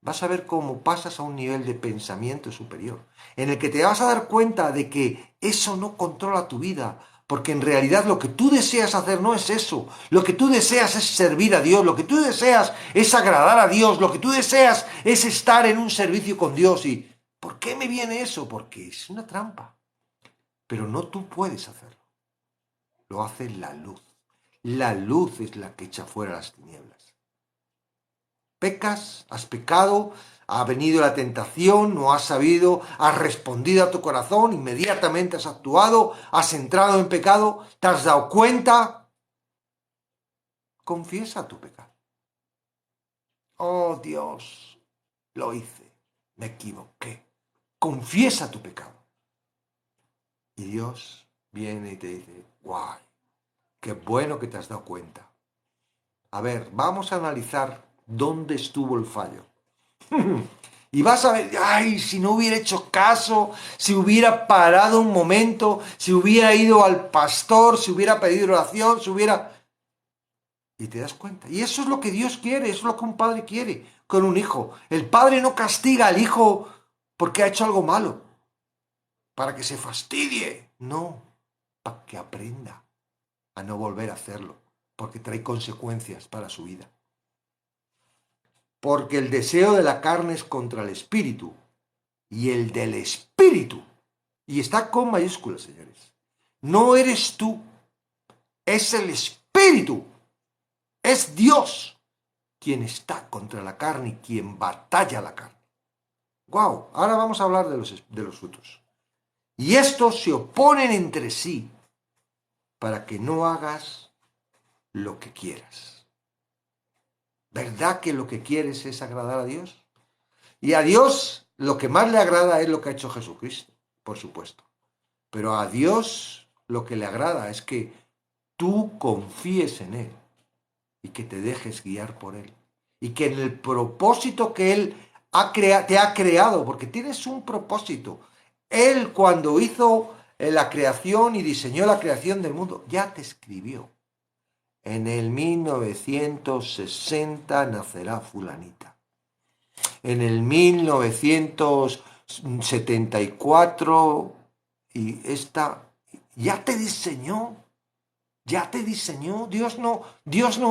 Vas a ver cómo pasas a un nivel de pensamiento superior, en el que te vas a dar cuenta de que eso no controla tu vida, porque en realidad lo que tú deseas hacer no es eso. Lo que tú deseas es servir a Dios, lo que tú deseas es agradar a Dios, lo que tú deseas es estar en un servicio con Dios. ¿Y por qué me viene eso? Porque es una trampa. Pero no tú puedes hacerlo, lo hace la luz. La luz es la que echa fuera las tinieblas. Pecas, has pecado, ha venido la tentación, no has sabido, has respondido a tu corazón, inmediatamente has actuado, has entrado en pecado, te has dado cuenta. Confiesa tu pecado. Oh Dios, lo hice, me equivoqué. Confiesa tu pecado. Y Dios viene y te dice, guay, qué bueno que te has dado cuenta. A ver, vamos a analizar dónde estuvo el fallo. Y vas a ver, ay, si no hubiera hecho caso, si hubiera parado un momento, si hubiera ido al pastor, si hubiera pedido oración, si hubiera... Y te das cuenta. Y eso es lo que Dios quiere, eso es lo que un padre quiere con un hijo. El padre no castiga al hijo porque ha hecho algo malo, para que se fastidie. No, para que aprenda. a no volver a hacerlo, porque trae consecuencias para su vida. Porque el deseo de la carne es contra el espíritu, y el del espíritu, y está con mayúsculas, señores, no eres tú, es el espíritu, es Dios quien está contra la carne y quien batalla la carne. ¡Guau! Ahora vamos a hablar de los frutos. Y estos se oponen entre sí para que no hagas lo que quieras. ¿Verdad que lo que quieres es agradar a Dios? Y a Dios lo que más le agrada es lo que ha hecho Jesucristo, por supuesto. Pero a Dios lo que le agrada es que tú confíes en Él y que te dejes guiar por Él. Y que en el propósito que Él te ha creado, porque tienes un propósito. Él cuando hizo la creación y diseñó la creación del mundo, ya te escribió. En el 1960 nacerá fulanita. En el 1974 y esta ya te diseñó. Ya te diseñó. Dios no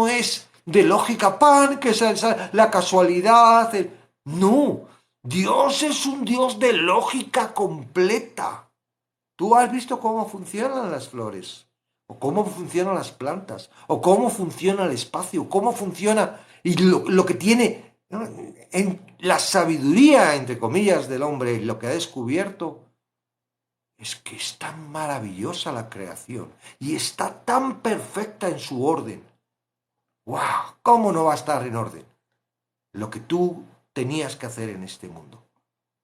es de lógica pan, que es la casualidad. No, Dios es un Dios de lógica completa. ¿Tú has visto cómo funcionan las flores? ¿O cómo funcionan las plantas? ¿O cómo funciona el espacio? ¿Cómo funciona? Y lo que tiene, ¿no?, en la sabiduría, entre comillas, del hombre, lo que ha descubierto, es que es tan maravillosa la creación y está tan perfecta en su orden. ¡Wow! ¿Cómo no va a estar en orden lo que tú tenías que hacer en este mundo?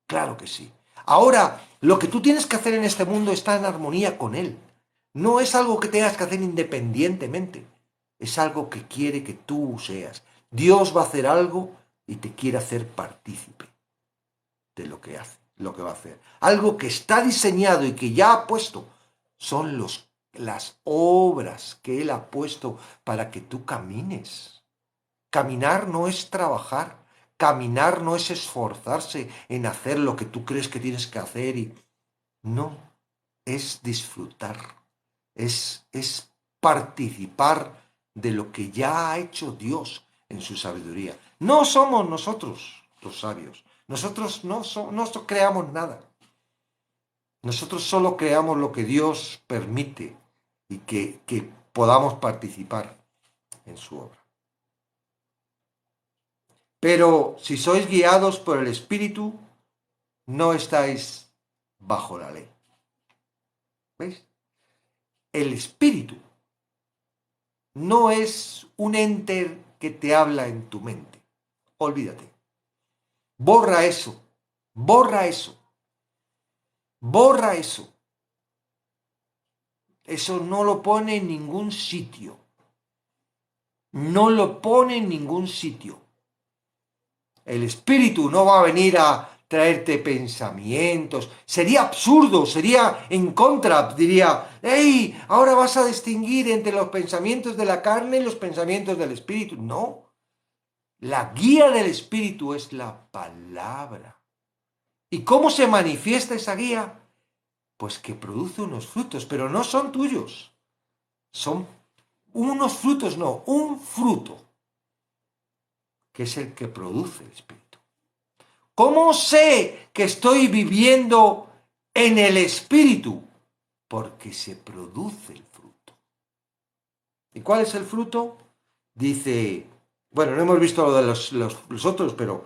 Claro que sí. Ahora, lo que tú tienes que hacer en este mundo está en armonía con Él. No es algo que tengas que hacer independientemente. Es algo que quiere que tú seas. Dios va a hacer algo y te quiere hacer partícipe de lo que hace, lo que va a hacer. Algo que está diseñado y que ya ha puesto son las obras que Él ha puesto para que tú camines. Caminar no es trabajar. Caminar no es esforzarse en hacer lo que tú crees que tienes que hacer. No, es disfrutar. Es participar de lo que ya ha hecho Dios en su sabiduría. No somos nosotros los sabios. Nosotros no creamos nada. Nosotros solo creamos lo que Dios permite y que podamos participar en su obra. Pero si sois guiados por el Espíritu, no estáis bajo la ley. ¿Veis? El Espíritu no es un ente que te habla en tu mente. Olvídate. Borra eso. Borra eso. Borra eso. Eso no lo pone en ningún sitio. No lo pone en ningún sitio. El Espíritu no va a venir a traerte pensamientos. Sería absurdo, sería en contra. Diría, hey, ahora vas a distinguir entre los pensamientos de la carne y los pensamientos del Espíritu. No. La guía del Espíritu es la palabra. ¿Y cómo se manifiesta esa guía? Pues que produce unos frutos, pero no son tuyos. Son unos frutos, no, un fruto, que es el que produce el Espíritu. ¿Cómo sé que estoy viviendo en el Espíritu? Porque se produce el fruto. ¿Y cuál es el fruto? Dice, bueno, no hemos visto lo de los otros, pero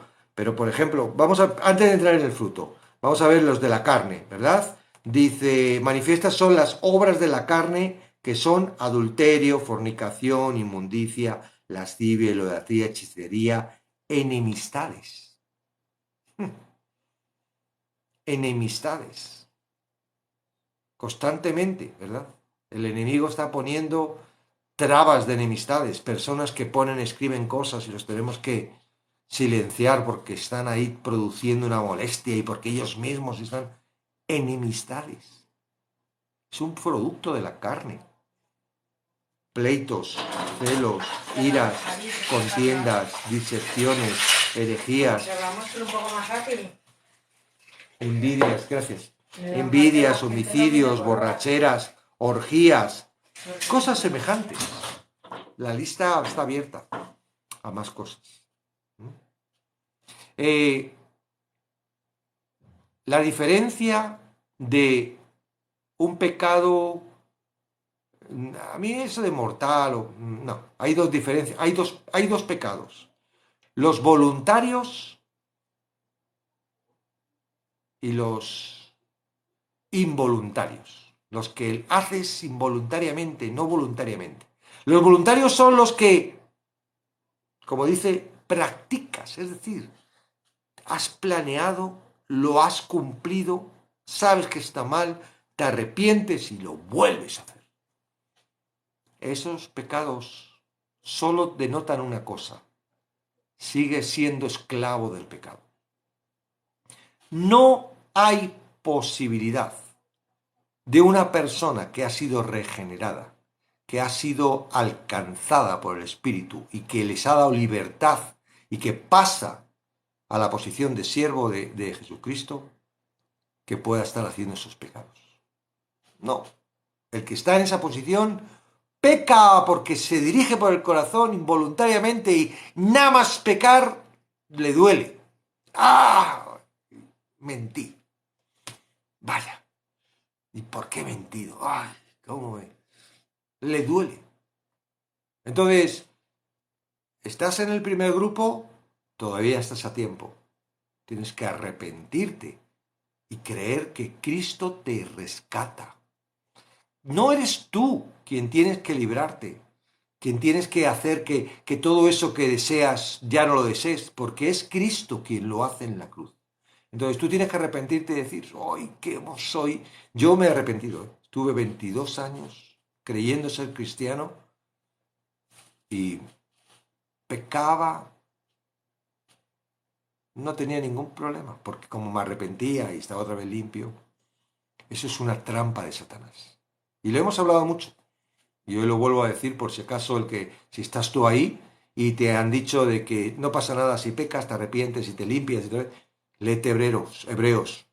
por ejemplo, antes de entrar en el fruto, vamos a ver los de la carne, ¿verdad? Dice, manifiestas son las obras de la carne, que son adulterio, fornicación, inmundicia, lascivia, idolatría, hechicería, enemistades. Enemistades. Constantemente, ¿verdad? El enemigo está poniendo trabas de enemistades, personas que escriben cosas y los tenemos que silenciar porque están ahí produciendo una molestia y porque ellos mismos están enemistades. Es un producto de la carne. Pleitos, celos, iras, contiendas, disecciones, herejías, envidias, gracias. Envidias, homicidios, borracheras, orgías, Cosas semejantes. La lista está abierta a más cosas. La diferencia de un pecado, a mí eso de mortal, no, hay dos diferencias, hay dos pecados. Los voluntarios y los involuntarios. Los que haces involuntariamente, no voluntariamente. Los voluntarios son los que, como dice, practicas, es decir, has planeado, lo has cumplido, sabes que está mal, te arrepientes y lo vuelves a hacer. Esos pecados solo denotan una cosa: sigues siendo esclavo del pecado. No hay posibilidad de una persona que ha sido regenerada, que ha sido alcanzada por el Espíritu y que les ha dado libertad y que pasa a la posición de siervo de Jesucristo, que pueda estar haciendo esos pecados. No, el que está en esa posición peca porque se dirige por el corazón involuntariamente y nada más pecar le duele. ¡Ah! Mentí. Vaya. ¿Y por qué he mentido? ¡Ay! ¿Cómo me...? Le duele. Entonces, ¿estás en el primer grupo? Todavía estás a tiempo. Tienes que arrepentirte y creer que Cristo te rescata. No eres tú quien tienes que librarte, quien tienes que hacer que todo eso que deseas ya no lo desees, porque es Cristo quien lo hace en la cruz. Entonces tú tienes que arrepentirte y decir, ¡ay, qué soy! Yo me he arrepentido. Estuve 22 años creyendo ser cristiano y pecaba, no tenía ningún problema, porque como me arrepentía y estaba otra vez limpio, eso es una trampa de Satanás. Y lo hemos hablado mucho. Y hoy lo vuelvo a decir por si acaso si estás tú ahí y te han dicho de que no pasa nada si pecas, te arrepientes y te limpias y todo. Léete Hebreos.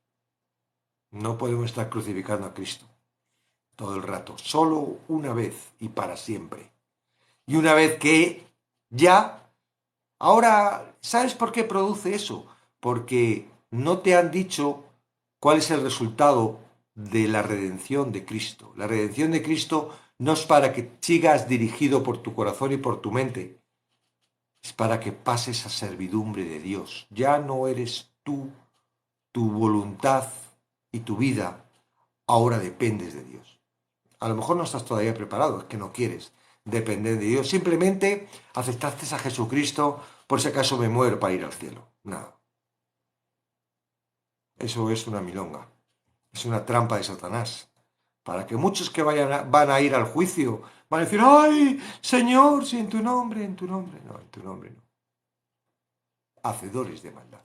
No podemos estar crucificando a Cristo todo el rato, solo una vez y para siempre. Y una vez que ya, ahora, ¿sabes por qué produce eso? Porque no te han dicho cuál es el resultado de la redención de Cristo. La redención de Cristo no es para que sigas dirigido por tu corazón y por tu mente, es para que pases a servidumbre de Dios. Ya no eres tú, tu voluntad y tu vida, ahora dependes de Dios. A lo mejor no estás todavía preparado, es que no quieres depender de Dios. Simplemente aceptaste a Jesucristo por si acaso me muero para ir al cielo. Nada. Eso es una milonga. Es una trampa de Satanás. Para que muchos que van a ir al juicio van a decir, ¡ay, Señor, si en tu nombre, en tu nombre! No, en tu nombre no. Hacedores de maldad.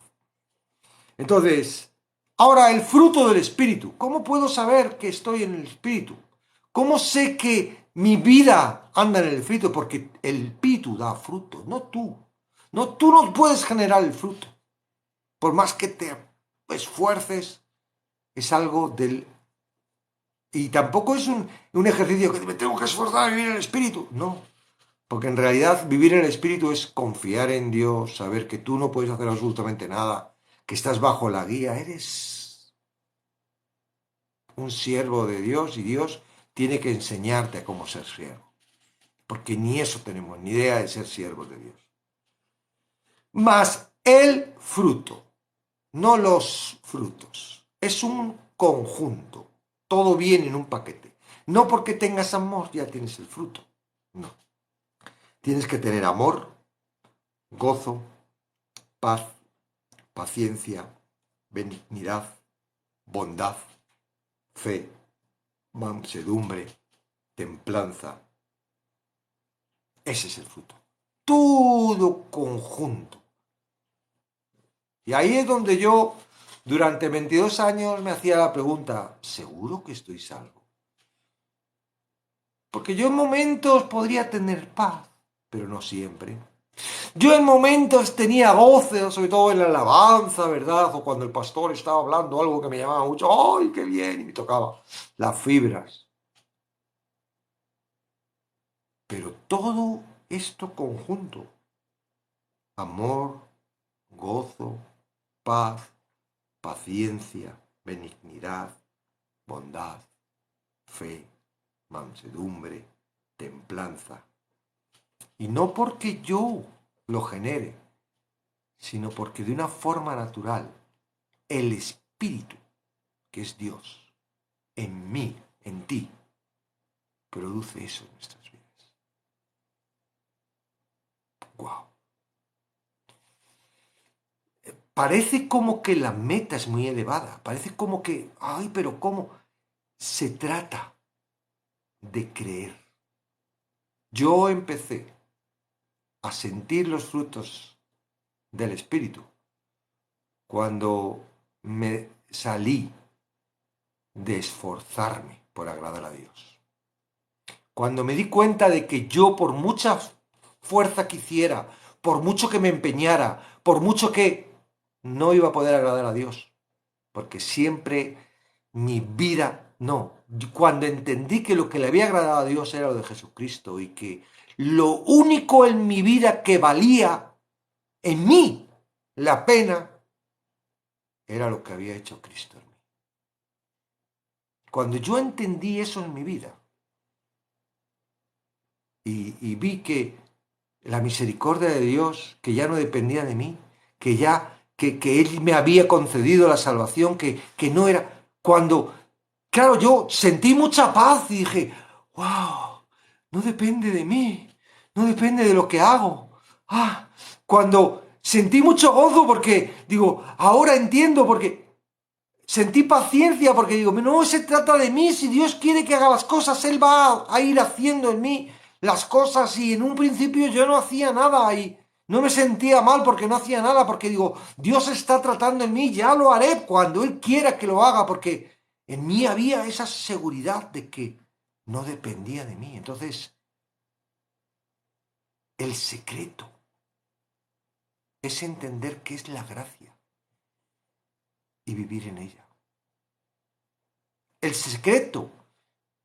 Entonces, ahora el fruto del Espíritu. ¿Cómo puedo saber que estoy en el Espíritu? ¿Cómo sé que mi vida anda en el Espíritu? Porque el Espíritu da fruto, no tú. No, tú no puedes generar el fruto. Por más que te esfuerces, es algo del... Y tampoco es un ejercicio que me tengo que esforzar a vivir en el Espíritu. No, porque en realidad vivir en el Espíritu es confiar en Dios, saber que tú no puedes hacer absolutamente nada, que estás bajo la guía, eres un siervo de Dios y Dios tiene que enseñarte a cómo ser siervo. Porque ni eso tenemos, ni idea de ser siervos de Dios. Más el fruto, no los frutos. Es un conjunto. Todo viene en un paquete. No porque tengas amor ya tienes el fruto. No. Tienes que tener amor, gozo, paz, paciencia, benignidad, bondad, fe, mansedumbre, templanza. Ese es el fruto. Todo conjunto. Y ahí es donde yo, durante 22 años, me hacía la pregunta, ¿seguro que estoy salvo? Porque yo en momentos podría tener paz, pero no siempre. Yo en momentos tenía goce, sobre todo en la alabanza, ¿verdad? O cuando el pastor estaba hablando algo que me llamaba mucho, ¡ay, qué bien! Y me tocaba las fibras. Pero todo esto conjunto, amor, gozo, paz, paciencia, benignidad, bondad, fe, mansedumbre, templanza. Y no porque yo lo genere, sino porque de una forma natural el Espíritu, que es Dios, en mí, en ti, produce eso en nuestras vidas. ¡Guau! Parece como que la meta es muy elevada, parece como que, ay, pero ¿cómo? Se trata de creer. Yo empecé a sentir los frutos del Espíritu cuando me salí de esforzarme por agradar a Dios. Cuando me di cuenta de que yo, por mucha fuerza que hiciera, por mucho que me empeñara, por mucho que no iba a poder agradar a Dios, porque siempre mi vida, no, cuando entendí que lo que le había agradado a Dios era lo de Jesucristo y que lo único en mi vida que valía en mí la pena era lo que había hecho Cristo en mí. Cuando yo entendí eso en mi vida y vi que la misericordia de Dios, que ya no dependía de mí, que Él me había concedido la salvación, que no era... Cuando, claro, yo sentí mucha paz y dije, wow, no depende de mí, no depende de lo que hago. Cuando sentí mucho gozo porque, digo, ahora entiendo porque... Sentí paciencia porque digo, no se trata de mí, si Dios quiere que haga las cosas, Él va a ir haciendo en mí las cosas y en un principio yo no hacía nada y no me sentía mal porque no hacía nada, porque digo, Dios está tratando en mí, ya lo haré cuando Él quiera que lo haga, porque en mí había esa seguridad de que no dependía de mí. Entonces, el secreto es entender qué es la gracia y vivir en ella. El secreto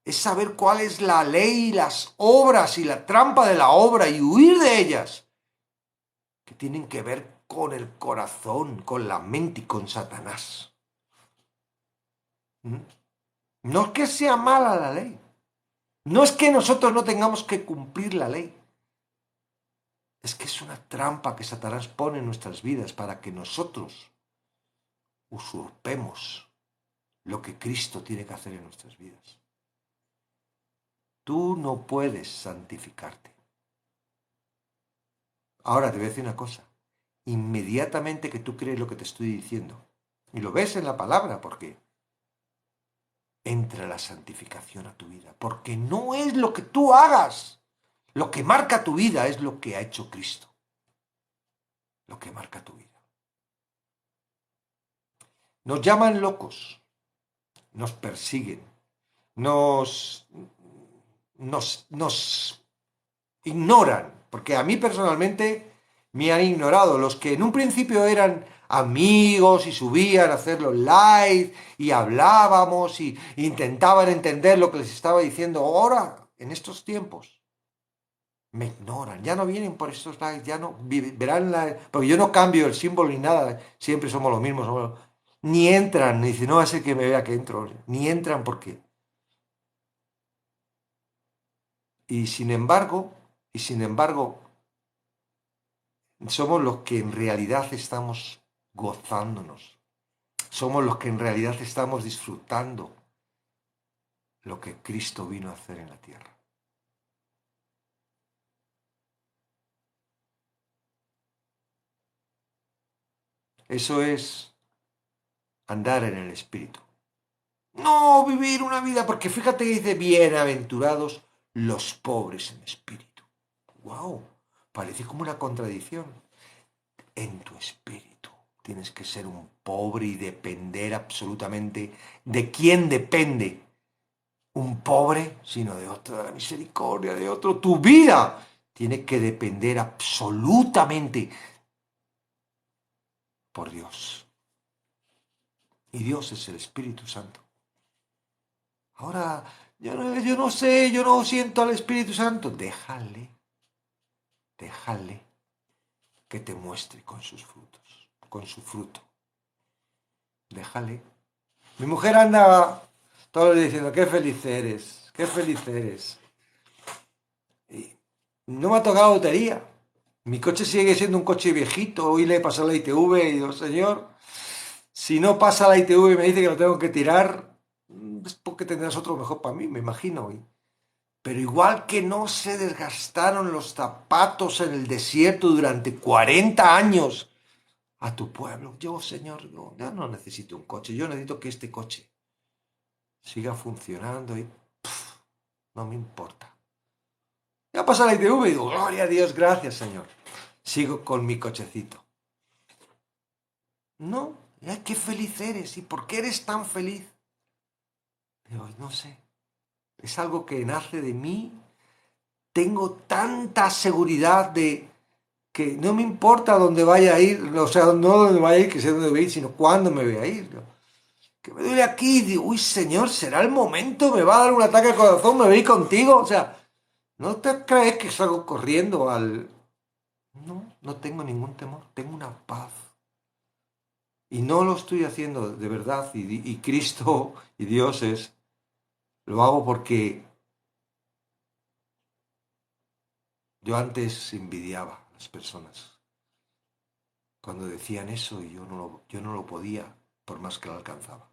es saber cuál es la ley, las obras y la trampa de la obra y huir de ellas, que tienen que ver con el corazón, con la mente y con Satanás. ¿Mm? No es que sea mala la ley, no es que nosotros no tengamos que cumplir la ley, es que es una trampa que Satanás pone en nuestras vidas para que nosotros usurpemos lo que Cristo tiene que hacer en nuestras vidas. Tú no puedes santificarte. Ahora te voy a decir una cosa. Inmediatamente que tú crees lo que te estoy diciendo, y lo ves en la palabra, porque entra la santificación a tu vida, porque no es lo que tú hagas, lo que marca tu vida es lo que ha hecho Cristo, lo que marca tu vida. Nos llaman locos, nos persiguen, nos ignoran, porque a mí personalmente me han ignorado. Los que en un principio eran amigos y subían a hacer los live y hablábamos y intentaban entender lo que les estaba diciendo, ahora, en estos tiempos, me ignoran, ya no vienen por estos lives, ya no verán porque yo no cambio el símbolo ni nada, siempre somos los mismos, ni entran, ni dicen, no va a ser que me vea que entro, ni entran porque... Y sin embargo, somos los que en realidad estamos gozándonos. Somos los que en realidad estamos disfrutando lo que Cristo vino a hacer en la tierra. Eso es andar en el Espíritu. No vivir una vida, porque fíjate que dice, bienaventurados los pobres en espíritu. ¡Wow! Parece como una contradicción. En tu espíritu tienes que ser un pobre y depender absolutamente. ¿De quién depende un pobre? Sino de otro, de la misericordia de otro. Tu vida tiene que depender absolutamente por Dios. Y Dios es el Espíritu Santo. Ahora, yo no sé, yo no siento al Espíritu Santo. Déjale que te muestre con sus frutos, con su fruto. Déjale. Mi mujer anda todo el día diciendo, qué feliz eres, qué feliz eres. Y no me ha tocado lotería. Mi coche sigue siendo un coche viejito. Hoy le he pasado la ITV y digo, señor, si no pasa la ITV y me dice que lo tengo que tirar, es porque tendrás otro mejor para mí, me imagino. Pero igual que no se desgastaron los zapatos en el desierto durante 40 años a tu pueblo, yo, Señor, yo no necesito un coche, yo necesito que este coche siga funcionando y no me importa. Ya pasa la ITV y digo, gloria a Dios, gracias, Señor. Sigo con mi cochecito. No, qué feliz eres. ¿Y por qué eres tan feliz? Digo, no sé. Es algo que nace de mí. Tengo tanta seguridad de que no me importa dónde vaya a ir, o sea, no dónde vaya a ir, que sé dónde voy a ir, sino cuándo me voy a ir. ¿No? Que me duele aquí y digo, uy, Señor, ¿será el momento? ¿Me va a dar un ataque al corazón? ¿Me voy a ir contigo? O sea, ¿no te crees que salgo corriendo al...? No, no tengo ningún temor, tengo una paz. Y no lo estoy haciendo de verdad, y Cristo y Dios lo hago porque yo antes envidiaba a las personas cuando decían eso y yo no lo podía, por más que lo alcanzaba.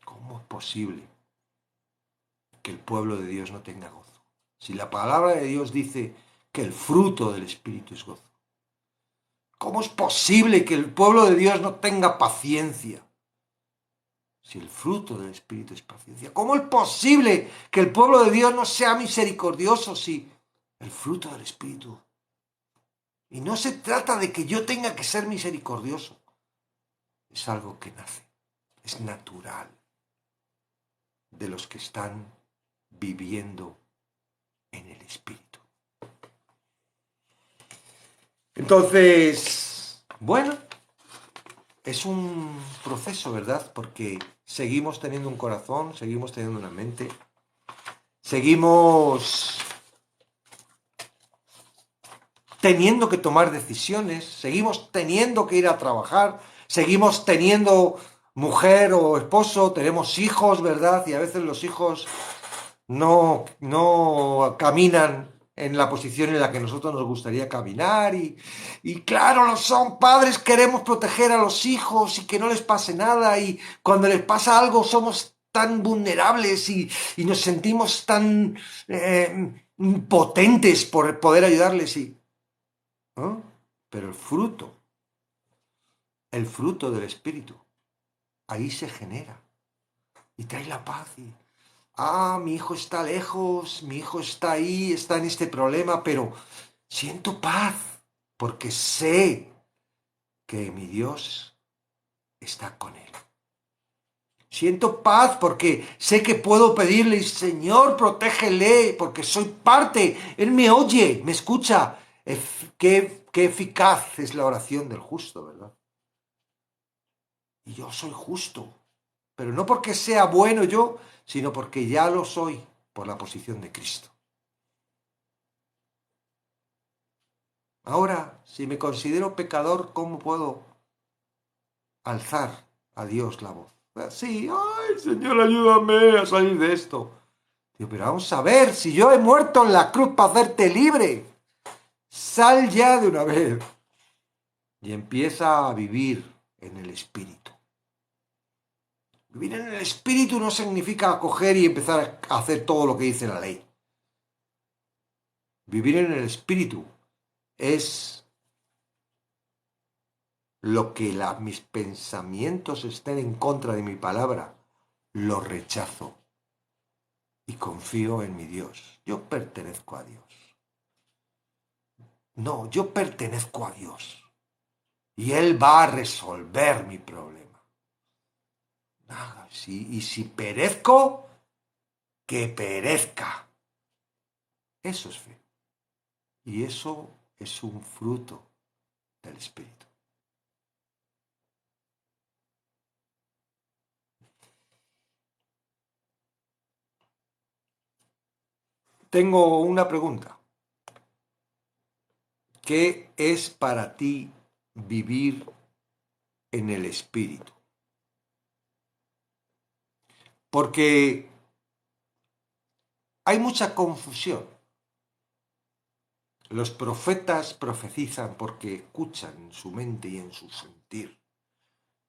¿Cómo es posible que el pueblo de Dios no tenga gozo? Si la palabra de Dios dice que el fruto del Espíritu es gozo, ¿cómo es posible que el pueblo de Dios no tenga paciencia? Si el fruto del Espíritu es paciencia, ¿cómo es posible que el pueblo de Dios no sea misericordioso si el fruto del Espíritu? Y no se trata de que yo tenga que ser misericordioso, es algo que nace, es natural de los que están viviendo en el Espíritu. Entonces, bueno, es un proceso, ¿verdad? Porque seguimos teniendo un corazón, seguimos teniendo una mente, seguimos teniendo que tomar decisiones, seguimos teniendo que ir a trabajar, seguimos teniendo mujer o esposo, tenemos hijos, ¿verdad? Y a veces los hijos no caminan en la posición en la que nosotros nos gustaría caminar y claro, los son padres, queremos proteger a los hijos y que no les pase nada y cuando les pasa algo somos tan vulnerables y nos sentimos tan potentes por poder ayudarles ¿no? Pero el fruto del Espíritu, ahí se genera y trae la paz mi hijo está lejos, mi hijo está ahí, está en este problema, pero siento paz porque sé que mi Dios está con él. Siento paz porque sé que puedo pedirle, Señor, protégele, porque soy parte. Él me oye, me escucha. Qué eficaz es la oración del justo, ¿verdad? Y yo soy justo, pero no porque sea bueno yo, sino porque ya lo soy por la posición de Cristo. Ahora, si me considero pecador, ¿cómo puedo alzar a Dios la voz? Sí, ay, Señor, ayúdame a salir de esto. Digo, pero vamos a ver, si yo he muerto en la cruz para hacerte libre, sal ya de una vez. Y empieza a vivir en el Espíritu. Vivir en el Espíritu no significa coger y empezar a hacer todo lo que dice la ley. Vivir en el Espíritu es lo que mis pensamientos estén en contra de mi palabra, lo rechazo y confío en mi Dios. Yo pertenezco a Dios. No, yo pertenezco a Dios. Y Él va a resolver mi problema. Nada, y si perezco, que perezca. Eso es fe. Y eso es un fruto del Espíritu. Tengo una pregunta. ¿Qué es para ti vivir en el Espíritu? Porque hay mucha confusión. Los profetas profetizan porque escuchan en su mente y en su sentir.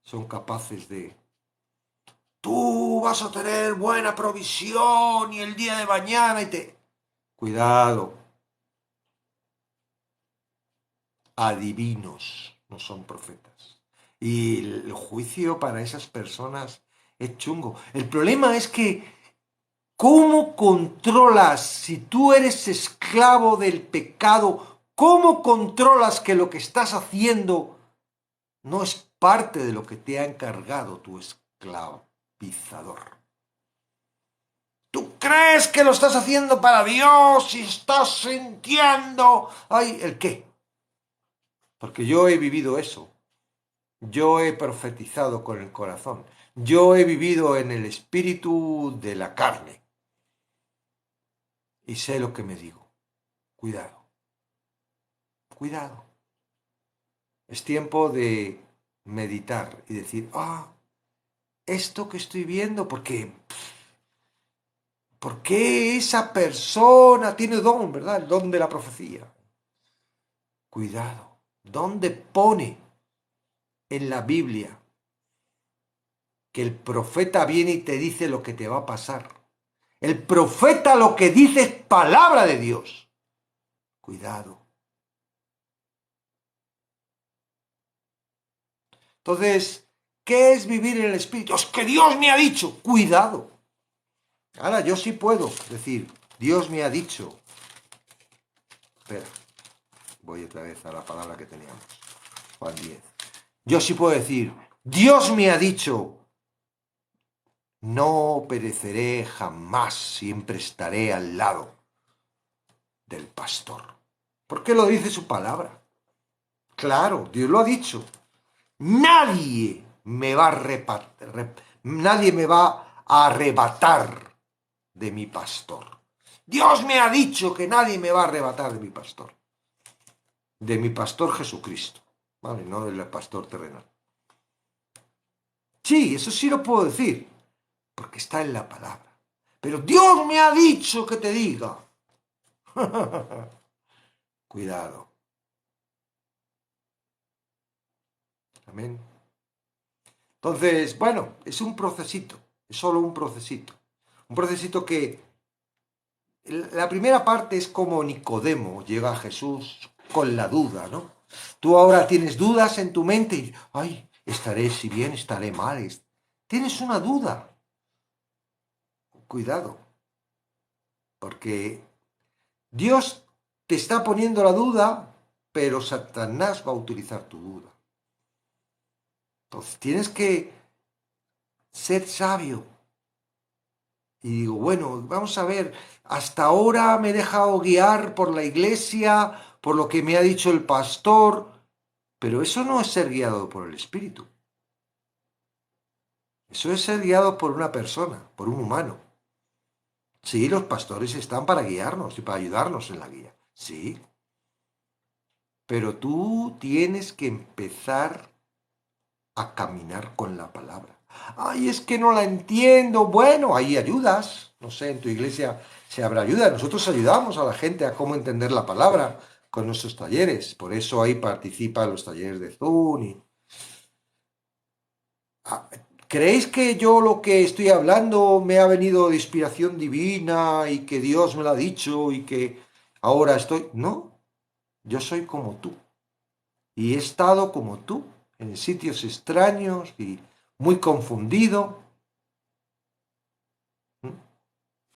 Son capaces de: tú vas a tener buena provisión y el día de mañana y te... Cuidado, adivinos, no son profetas. Y el juicio para esas personas es chungo. El problema es que, ¿cómo controlas, si tú eres esclavo del pecado, cómo controlas que lo que estás haciendo no es parte de lo que te ha encargado tu esclavizador? Tú crees que lo estás haciendo para Dios y estás sintiendo... Ay, ¿el qué? Porque yo he vivido eso. Yo he profetizado con el corazón. Yo he vivido en el espíritu de la carne. Y sé lo que me digo. Cuidado. Cuidado. Es tiempo de meditar y decir: esto que estoy viendo, ¿por qué esa persona tiene don, verdad? El don de la profecía. Cuidado. ¿Dónde pone en la Biblia que el profeta viene y te dice lo que te va a pasar? El profeta lo que dice es palabra de Dios. Cuidado. Entonces, ¿qué es vivir en el Espíritu? Es que Dios me ha dicho. Cuidado. Ahora, yo sí puedo decir: Dios me ha dicho. Espera, voy otra vez a la palabra que teníamos. Juan 10. Yo sí puedo decir: Dios me ha dicho, no pereceré jamás, siempre estaré al lado del pastor. ¿Por qué lo dice su palabra? Claro, Dios lo ha dicho. Nadie me va a arrebatar de mi pastor. Dios me ha dicho que nadie me va a arrebatar de mi pastor. De mi pastor Jesucristo, ¿vale? No del pastor terrenal. Sí, eso sí lo puedo decir, porque está en la palabra. Pero Dios me ha dicho que te diga. Cuidado. Amén. Entonces, bueno, es un procesito, es solo un procesito. Un procesito que la primera parte es como Nicodemo llega a Jesús con la duda, ¿no? Tú ahora tienes dudas en tu mente y, ay, estaré si bien, estaré mal. Tienes una duda. Cuidado, porque Dios te está poniendo la duda, pero Satanás va a utilizar tu duda. Entonces tienes que ser sabio. Y digo, bueno, vamos a ver, hasta ahora me he dejado guiar por la iglesia, por lo que me ha dicho el pastor, pero eso no es ser guiado por el Espíritu. Eso es ser guiado por una persona, por un humano. Sí, los pastores están para guiarnos y para ayudarnos en la guía. Sí. Pero tú tienes que empezar a caminar con la palabra. Ay, es que no la entiendo. Bueno, hay ayudas. No sé, en tu iglesia se habrá ayuda. Nosotros ayudamos a la gente a cómo entender la palabra con nuestros talleres. Por eso ahí participan los talleres de Zoom. ¿Creéis que yo lo que estoy hablando me ha venido de inspiración divina y que Dios me lo ha dicho y que ahora estoy... No, yo soy como tú. Y he estado como tú, en sitios extraños y muy confundido.